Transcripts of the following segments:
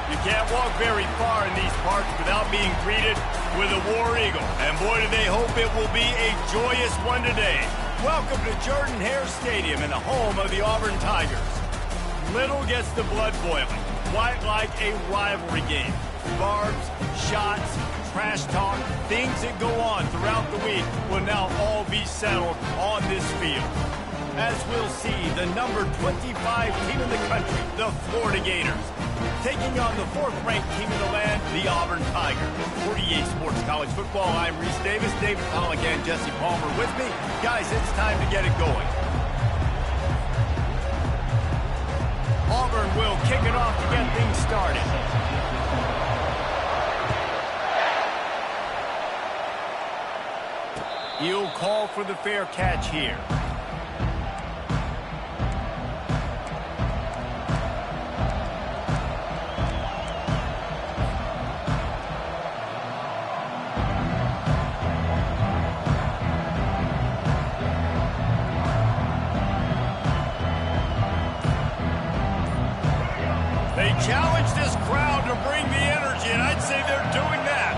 You can't walk very far in these parts without being greeted with a War Eagle. And boy, do they hope it will be a joyous one today. Welcome to Jordan-Hare Stadium and the home of the Auburn Tigers. Little gets the blood boiling, quite like a rivalry game. Barbs, shots, trash talk, things that go on throughout the week will now all be settled on this field. As we'll see, the number 25 team in the country, the Florida Gators, taking on the 4th-ranked team in the land, the Auburn Tigers. For EA Sports College Football, I'm Reese Davis, David Pollack, and Jesse Palmer with me. Guys, it's time to get it going. Auburn will kick it off to get things started. He'll call for the fair catch here. They challenge this crowd to bring the energy, and I'd say they're doing that.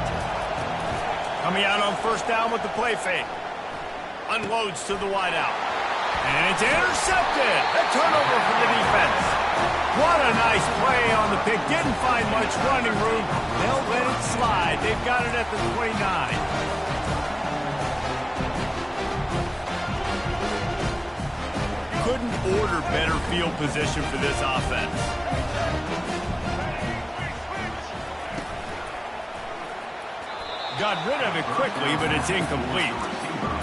Coming out on first down with the play fake. Unloads to the wideout. And it's intercepted. A turnover for the defense. What a nice play on the pick. Didn't find much running room. They'll let it slide. They've got it at the 29. Couldn't order better field position for this offense. Got rid of it quickly, but it's incomplete.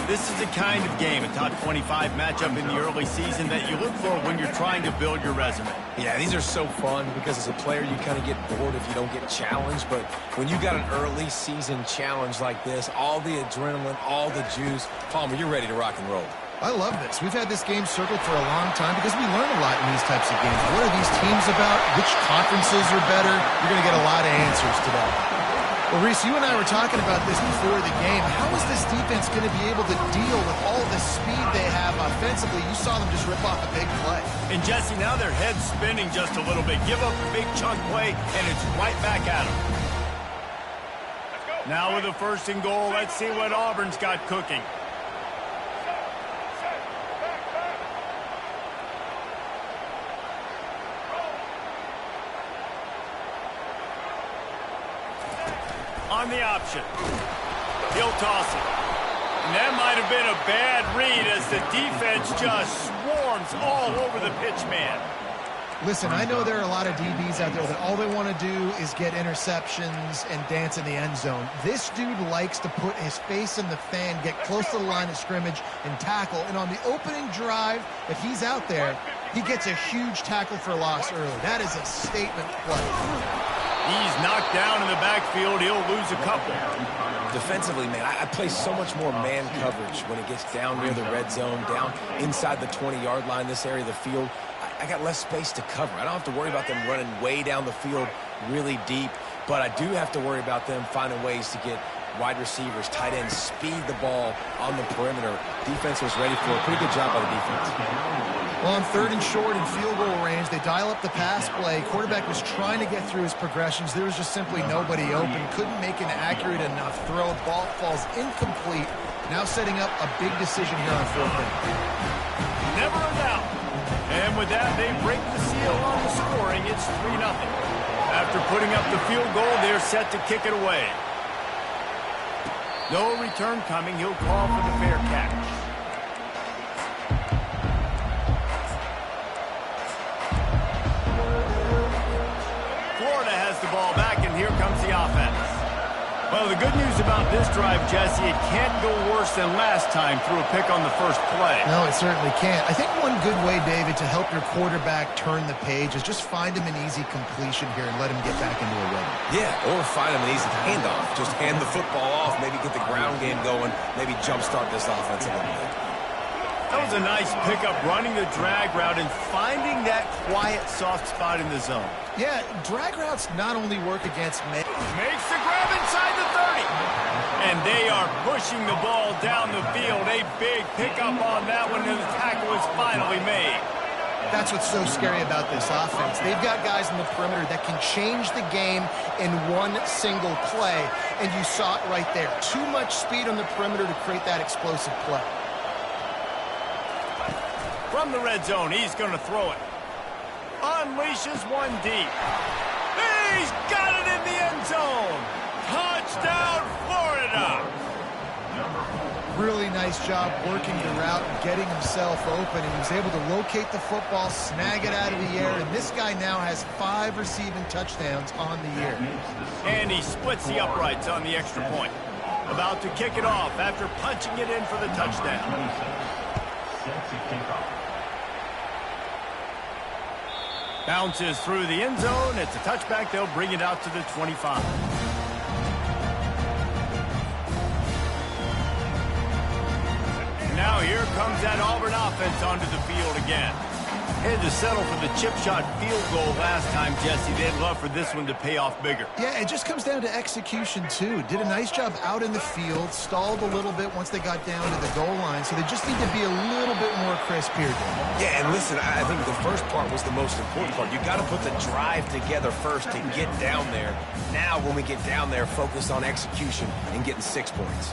This is the kind of game, a top 25 matchup in the early season, that you look for when you're trying to build your resume. Yeah, these are so fun because as a player, you kind of get bored if you don't get challenged. But when you got an early season challenge like this, all the adrenaline, all the juice, Palmer, you're ready to rock and roll. I love this. We've had this game circled for a long time because we learn a lot in these types of games. What are these teams about? Which conferences are better? You're going to get a lot of answers today. Well, Reese, you and I were talking about this before the game. How is this defense going to be able to deal with all the speed they have offensively? You saw them just rip off a big play. And, Jesse, now their head's spinning just a little bit. Give up a big chunk play, and it's right back at them. Now with a 1st and goal, let's see what Auburn's got cooking. On the option. He'll toss it. And that might have been a bad read as the defense just swarms all over the pitch man. Listen, I know there are a lot of DBs out there that all they want to do is get interceptions and dance in the end zone. This dude likes to put his face in the fan, get close to the line of scrimmage, and tackle. And on the opening drive, if he's out there, he gets a huge tackle for loss early. That is a statement play. He's knocked down in the backfield. He'll lose a couple. Defensively, man, I play so much more man coverage when it gets down near the red zone, down inside the 20-yard line, this area of the field. I got less space to cover. I don't have to worry about them running way down the field really deep, but I do have to worry about them finding ways to get wide receivers, tight ends, speed the ball on the perimeter. Defense was ready for a pretty good job by the defense. Well, on 3rd and short and field goal range, they dial up the pass play. Quarterback was trying to get through his progressions. There was just simply nobody open. Couldn't make an accurate enough throw. Ball falls incomplete. Now setting up a big decision here on 4th down. Never a doubt. And with that, they break the seal on the scoring. It's 3-0. After putting up the field goal, they're set to kick it away. No return coming. He'll call for the fair catch. Florida has the ball back, and here comes the offense. Well, the good news about this drive, Jesse, it can't go worse than last time through a pick on the first play. No, it certainly can't. I think one good way, David, to help your quarterback turn the page is just find him an easy completion here and let him get back into a rhythm. Yeah, or find him an easy handoff. Just hand the football off, maybe get the ground game going, maybe jumpstart this offense a little bit. That was a nice pickup, running the drag route and finding that quiet, soft spot in the zone. Yeah, drag routes not only work against men. Makes the grab inside the 30. And they are pushing the ball down the field. A big pickup on that one, and the tackle is finally made. That's what's so scary about this offense. They've got guys in the perimeter that can change the game in one single play, and you saw it right there. Too much speed on the perimeter to create that explosive play. From the red zone, he's going to throw it. Unleashes one deep. He's got it in the end zone. Touchdown, Florida. Really nice job working the route and getting himself open. And he was able to locate the football, snag it out of the air, and this guy now has 5 receiving touchdowns on the year. And he splits the uprights on the extra point. About to kick it off after punching it in for the touchdown. Bounces through the end zone. It's a touchback. They'll bring it out to the 25. Now here comes that Auburn offense onto the field again. Had to settle for the chip shot field goal last time, Jesse. They'd love for this one to pay off bigger. Yeah, it just comes down to execution, too. Did a nice job out in the field, stalled a little bit once they got down to the goal line, so they just need to be a little bit more crisp here. Yeah, and listen, I think the first part was the most important part. You got to put the drive together first to get down there. Now, when we get down there, focus on execution and getting 6 points.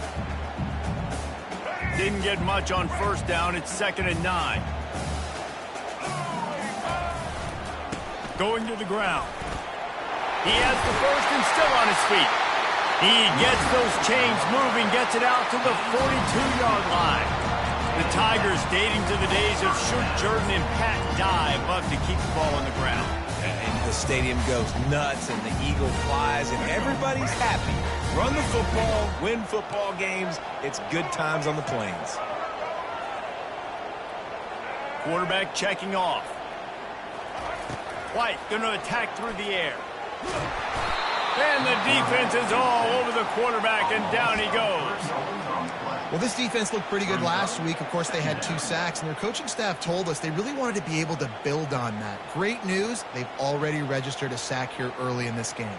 Didn't get much on first down. It's 2nd and 9. Going to the ground. He has the first and still on his feet. He gets those chains moving, gets it out to the 42-yard line. The Tigers, dating to the days of Shoot Jordan and Pat Dye, love to keep the ball on the ground. And the stadium goes nuts, and the eagle flies, and everybody's happy. Run the football, win football games. It's good times on the plains. Quarterback checking off. White going to attack through the air. And the defense is all over the quarterback, and down he goes. Well, this defense looked pretty good last week. Of course, they had 2 sacks, and their coaching staff told us they really wanted to be able to build on that. Great news, they've already registered a sack here early in this game.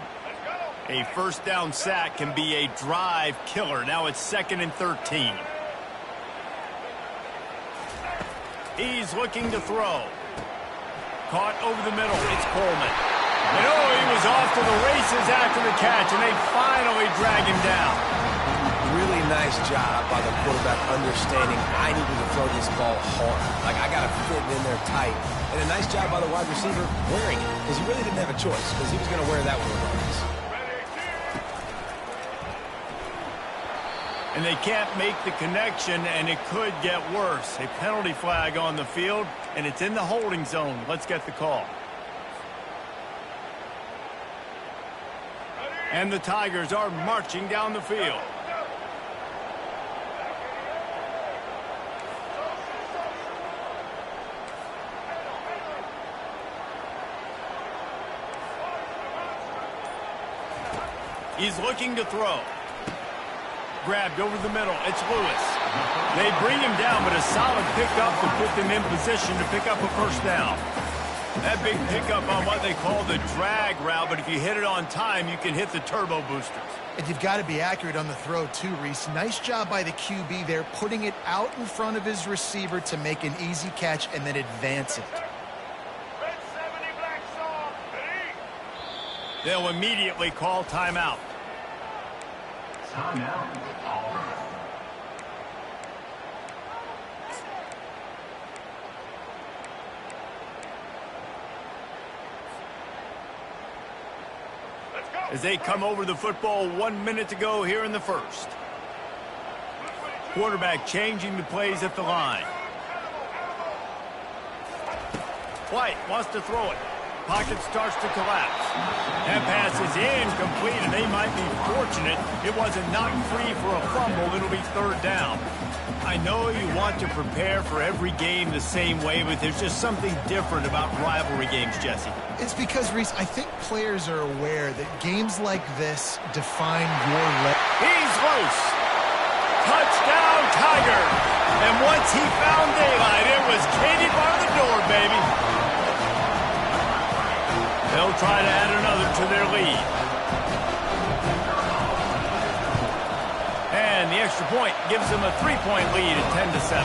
A first down sack can be a drive killer. Now it's 2nd and 13. He's looking to throw. Caught over the middle. It's Coleman. And oh, he was off to the races after the catch, and they finally drag him down. Really nice job by the quarterback understanding I needed to throw this ball hard. Like, I got to fit it in there tight. And a nice job by the wide receiver wearing it, because he really didn't have a choice, because he was going to wear that one regardless. And they can't make the connection, and it could get worse. A penalty flag on the field, and it's in the holding zone. Let's get the call. And the Tigers are marching down the field. He's looking to throw. Grabbed over the middle. It's Lewis. They bring him down, but a solid pickup to put them in position to pick up a first down. That big pickup on what they call the drag route, but if you hit it on time, you can hit the turbo boosters. And you've got to be accurate on the throw, too, Reese. Nice job by the QB there, putting it out in front of his receiver to make an easy catch and then advance it. They'll immediately call timeout. Timeout. As they come over the football, 1 minute to go here in the first. Quarterback changing the plays at the line. White wants to throw it. Pocket starts to collapse. That pass is incomplete, and they might be fortunate it wasn't knocked free for a fumble. It'll be 3rd down. I know you want to prepare for every game the same way, but there's just something different about rivalry games, Jesse. It's because, Reese, I think players are aware that games like this define your level. He's loose. Touchdown, Tiger. And once he found daylight, it was Katie bar the door, baby. They'll try to add another to their lead. And the extra point gives them a 3-point lead at 10-7.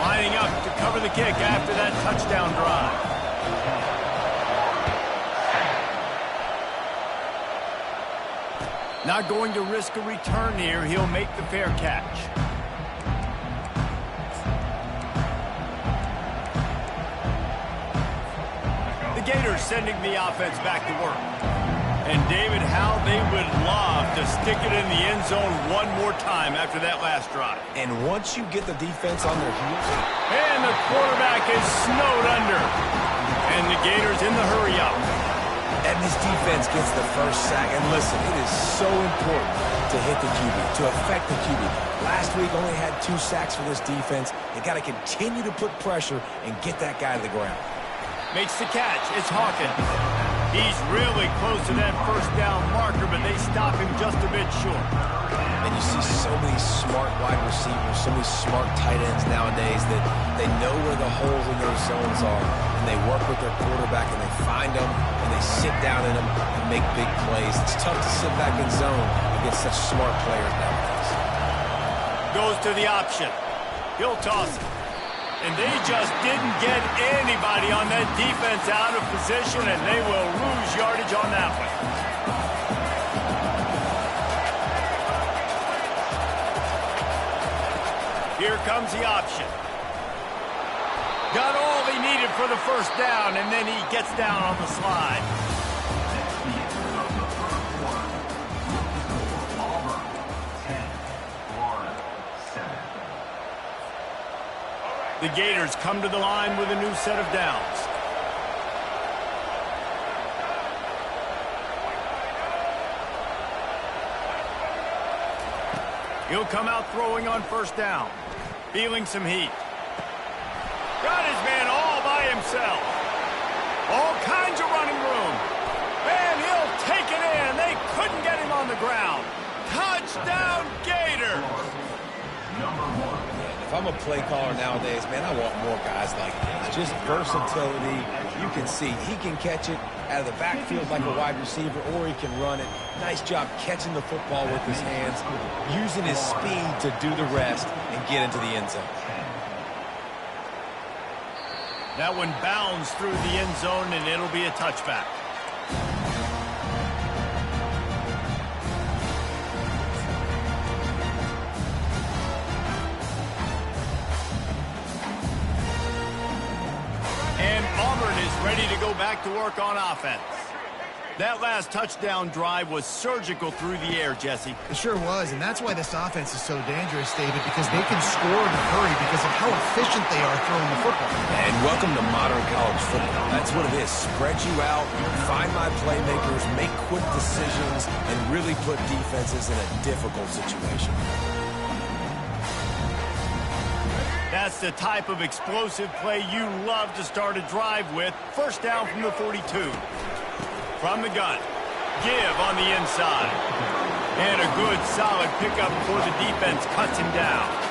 Lining up to cover the kick after that touchdown drive. Not going to risk a return here. He'll make the fair catch. The Gators sending the offense back to work. And David, how they would love to stick it in the end zone one more time after that last drive. And once you get the defense on their heels. And the quarterback is snowed under. And the Gators in the hurry up. And this defense gets the first sack. And listen, it is so important to hit the QB, to affect the QB. Last week only had 2 sacks for this defense. They got to continue to put pressure and get that guy to the ground. Makes the catch. It's Hawkins. He's really close to that first down marker, but they stop him just a bit short. And you see so many smart wide receivers, so many smart tight ends nowadays that they know where the holes in those zones are, and they work with their quarterback, and they find them, and they sit down in them and make big plays. It's tough to sit back in zone against such smart players nowadays. Goes to the option. He'll toss it. And they just didn't get anybody on that defense out of position, and they will lose yardage on that one. Here comes the option. Got all he needed for the first down, and then he gets down on the slide. The Gators come to the line with a new set of downs. He'll come out throwing on first down. Feeling some heat. Got his man all by himself. All kinds of running room. And he'll take it in. They couldn't get him on the ground. Touchdown, Gators! If I'm a play caller nowadays, man, I want more guys like this. Just versatility. You can see he can catch it out of the backfield like a wide receiver, or he can run it. Nice job catching the football with his hands, using his speed to do the rest and get into the end zone. That one bounds through the end zone, and it'll be a touchback. Ready to go back to work on offense. That last touchdown drive was surgical through the air, Jesse. It sure was, and that's why this offense is so dangerous, David, because they can score in a hurry because of how efficient they are throwing the football. And welcome to modern college football. That's what it is. Spread you out, find my playmakers, make quick decisions, and really put defenses in a difficult situation. That's the type of explosive play you love to start a drive with. First down from the 42. From the gun. Give on the inside. And a good, solid pickup before the defense cuts him down.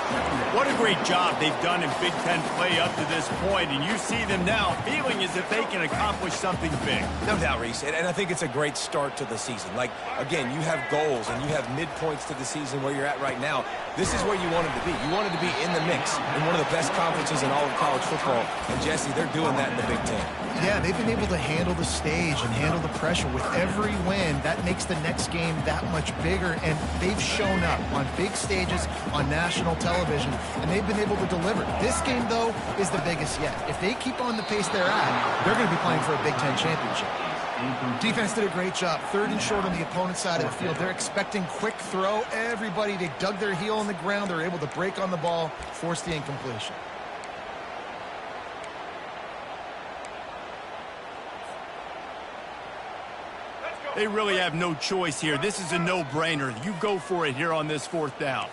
What a great job they've done in Big Ten play up to this point, and you see them now feeling as if they can accomplish something big. No doubt, Reese, and I think it's a great start to the season. Like, again, you have goals and you have midpoints to the season where you're at right now. This is where you wanted to be. You wanted to be in the mix in one of the best conferences in all of college football, and Jesse, they're doing that in the Big Ten. Yeah, they've been able to handle the stage and handle the pressure. With every win, that makes the next game that much bigger, and they've shown up on big stages on national television, and they've been able to deliver. This game, though, is the biggest yet. If they keep on the pace they're at, they're going to be playing for a Big Ten championship. Defense did a great job. 3rd and short on the opponent's side of the field. They're expecting quick throw. Everybody, they dug their heel on the ground. They're able to break on the ball, force the incompletion. They really have no choice here. This is a no-brainer. You go for it here on this 4th down.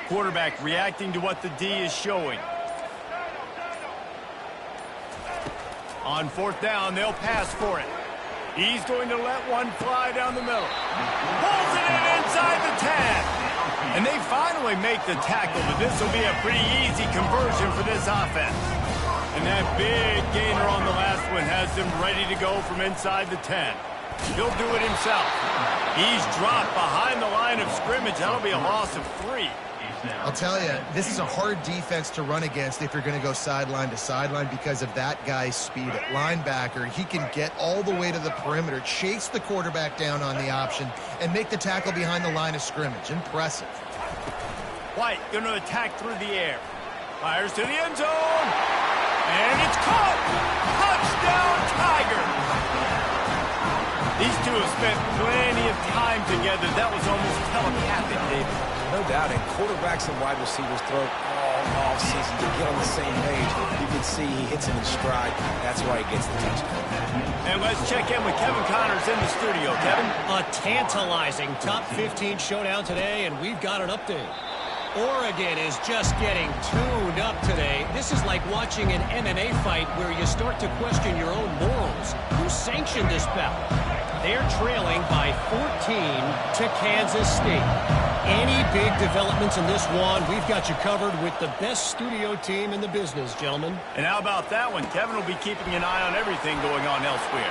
Quarterback reacting to what the D is showing. On 4th down, they'll pass for it. He's going to let one fly down the middle. Pulls it in inside the 10. And they finally make the tackle, but this will be a pretty easy conversion for this offense. And that big gainer on the last one has them ready to go from inside the 10. He'll do it himself. He's dropped behind the line of scrimmage. That'll be a loss of 3. I'll tell you, this is a hard defense to run against if you're going to go sideline to sideline because of that guy's speed. At linebacker, he can get all the way to the perimeter, chase the quarterback down on the option, and make the tackle behind the line of scrimmage. Impressive. White going to attack through the air. Fires to the end zone. And it's caught. Touchdown, Tigers. These two have spent plenty of time together. That was almost telepathic, David. No doubt, and quarterbacks and wide receivers throw all offseason to get on the same page. You can see he hits him in stride. That's why he gets the touchdown. And let's check in with Kevin Connors in the studio. Kevin? A tantalizing top 15 showdown today, and we've got an update. Oregon is just getting tuned up today. This is like watching an MMA fight where you start to question your own morals. Who sanctioned this bout? They're trailing by 14 to Kansas State. Any big developments in this one, we've got you covered with the best studio team in the business, gentlemen. And how about that one? Kevin will be keeping an eye on everything going on elsewhere.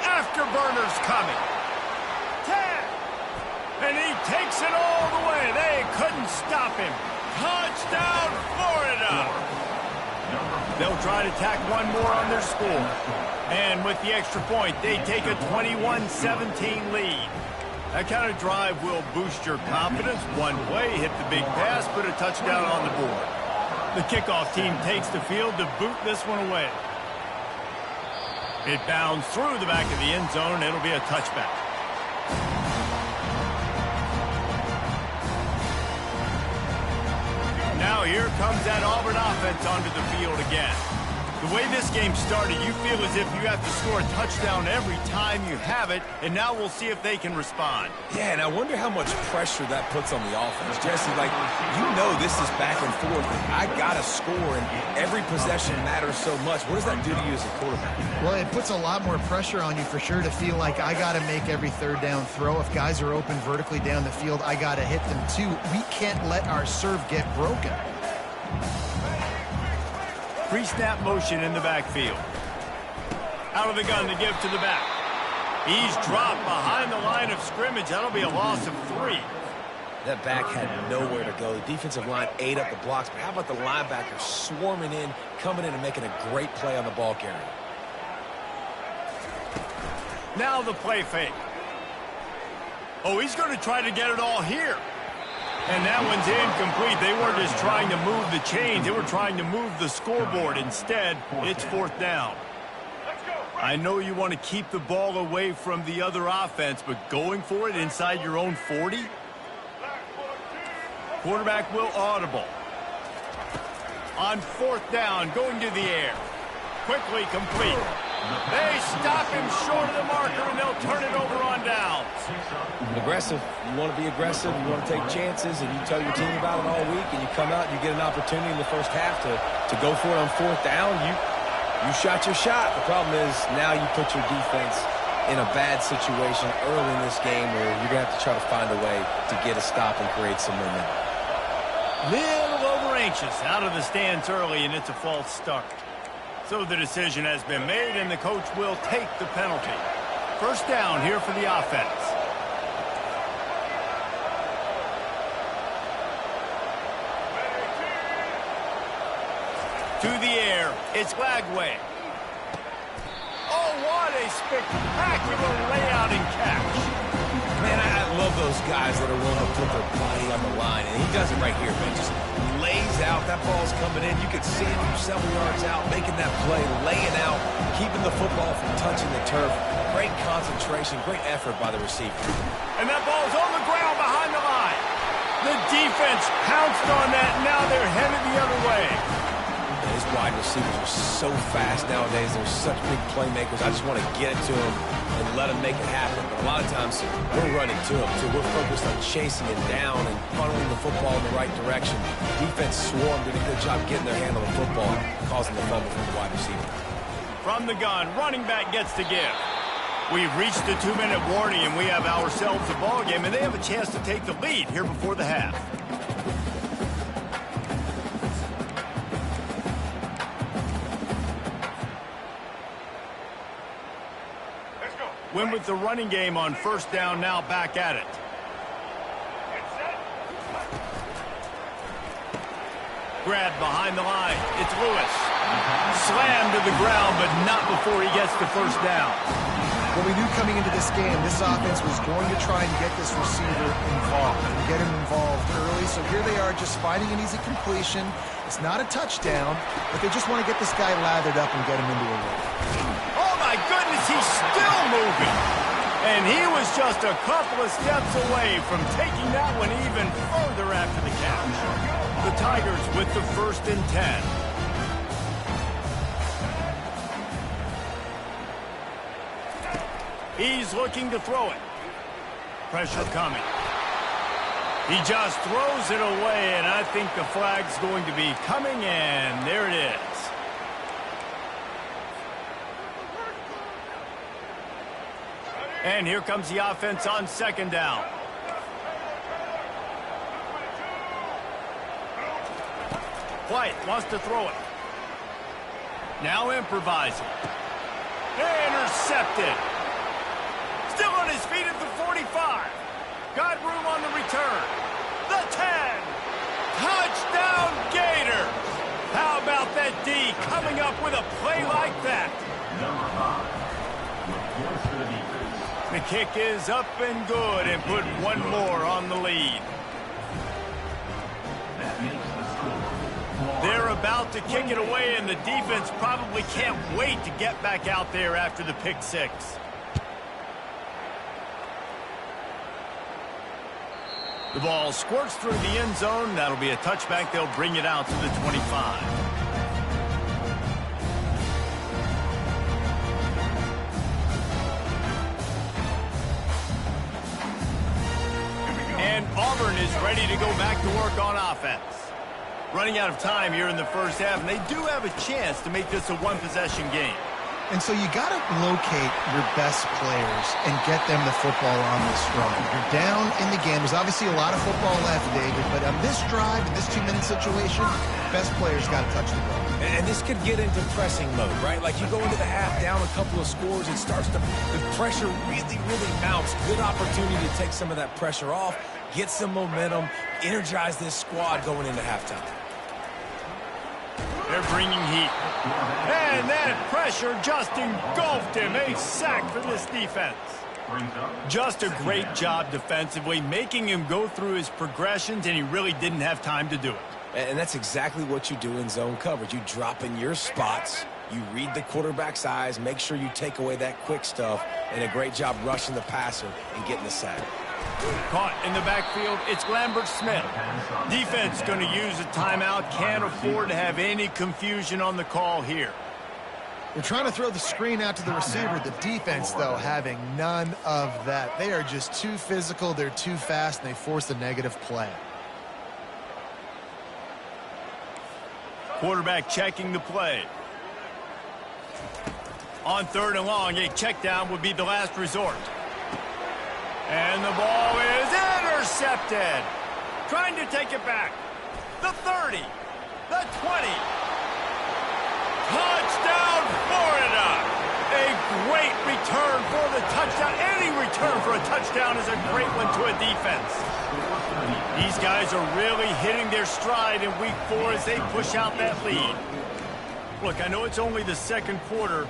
Afterburners coming. 10. And he takes it all the way. They couldn't stop him. Touchdown, Florida. They'll try to tack one more on their score. And with the extra point, they take a 21-17 lead. That kind of drive will boost your confidence. One play, hit the big pass, put a touchdown on the board. The kickoff team takes the field to boot this one away. It bounds through the back of the end zone, and it'll be a touchback. Now here comes that Auburn offense onto the field again. The way this game started, you feel as if you have to score a touchdown every time you have it, and now we'll see if they can respond. Yeah, and I wonder how much pressure that puts on the offense. Jesse, like, you know this is back and forth. I got to score, and every possession matters so much. What does that do to you as a quarterback? Well, it puts a lot more pressure on you for sure to feel like I got to make every third down throw. If guys are open vertically down the field, I got to hit them too. We can't let our serve get broken. Pre-snap motion in the backfield. Out of the gun to give to the back. He's dropped behind the line of scrimmage. That'll be a loss of 3. That back had nowhere to go. The defensive line ate up the blocks, but how about the linebacker swarming in, coming in and making a great play on the ball carrier? Now the play fake. Oh, he's going to try to get it all here. And that one's incomplete. They weren't just trying to move the chains. They were trying to move the scoreboard. Instead, it's 4th down. I know you want to keep the ball away from the other offense, but going for it inside your own 40? Quarterback will audible. On 4th down, going to the air. Quickly complete. They stop him short of the marker, and they'll turn it over on downs. Aggressive. You want to be aggressive. You want to take chances, and you tell your team about it all week, and you come out and you get an opportunity in the first half to go for it on 4th down. You shot your shot. The problem is now you put your defense in a bad situation early in this game where you're going to have to try to find a way to get a stop and create some momentum. Little over-anxious out of the stands early, and it's a false start. So the decision has been made, and the coach will take the penalty. 1st down here for the offense. To the air, it's Lagway. Oh, what a spectacular layout and catch. Man, I love those guys that are willing to put their body on the line, and he does it right here, man. Just lays out. That ball's coming in. You can see it from several yards out, making that play, laying out, keeping the football from touching the turf. Great concentration, great effort by the receiver. And that ball's on the ground behind the line. The defense pounced on that. Now they're headed the other way. His wide receivers are so fast nowadays. They're such big playmakers. I just want to get it to them and let them make it happen. But a lot of times, we're running to them, too. We're focused on chasing it down and funneling the football in the right direction. Defense swarmed, did a good job getting their hand on the football, causing the fumble from the wide receiver. From the gun, running back gets to give. We've reached the 2-minute warning, and we have ourselves a ball game, and they have a chance to take the lead here before the half. Went with the running game on first down, now back at it. Grabbed behind the line. It's Lewis. Slammed to the ground, but not before he gets to first down. Well, we knew coming into this game, this offense was going to try and get this receiver involved and get him involved early. So here they are just finding an easy completion. It's not a touchdown, but they just want to get this guy lathered up and get him into a rhythm. Oh, my goodness, he's still moving. And he was just a couple of steps away from taking that one even further after the catch. The Tigers with the 1st and 10. He's looking to throw it. Pressure coming. He just throws it away, and I think the flag's going to be coming, and there it is. And here comes the offense on 2nd down. White wants to throw it. Now improvising. Intercepted. Still on his feet at the 45. Got room on the return. The 10. Touchdown Gator. How about that D coming up with a play like that? The kick is up and good and put one more on the lead. They're about to kick it away, and the defense probably can't wait to get back out there after the pick six. The ball squirts through the end zone. That'll be a touchback. They'll bring it out to the 25. And Auburn is ready to go back to work on offense. Running out of time here in the first half, and they do have a chance to make this a one-possession game. And so you got to locate your best players and get them the football on this drive. You're down in the game. There's obviously a lot of football left, David, but on this drive, in this 2-minute situation, best players got to touch the ball. And this could get into pressing mode, right? Like you go into the half down a couple of scores, it starts to, the pressure really mounts. Good opportunity to take some of that pressure off, get some momentum, energize this squad going into halftime. They're bringing heat. And that pressure just engulfed him. A sack for this defense. Just a great job defensively, making him go through his progressions, and he really didn't have time to do it. And that's exactly what you do in zone coverage. You drop in your spots, you read the quarterback's eyes, make sure you take away that quick stuff, and a great job rushing the passer and getting the sack. Caught in the backfield, it's Lambert Smith. Defense going to use a timeout. Can't afford to have any confusion on the call here. They're trying to throw the screen out to the receiver. The defense, though, having none of that. They are just too physical, they're too fast, and they force a negative play. Quarterback checking the play. On 3rd and long, a check down would be the last resort. And the ball is intercepted. Trying to take it back. The 30. The 20. Touchdown, Florida. A great return for the touchdown. Any return for a touchdown is a great one to a defense. These guys are really hitting their stride in week 4 as they push out that lead. Look, I know it's only the 2nd quarter,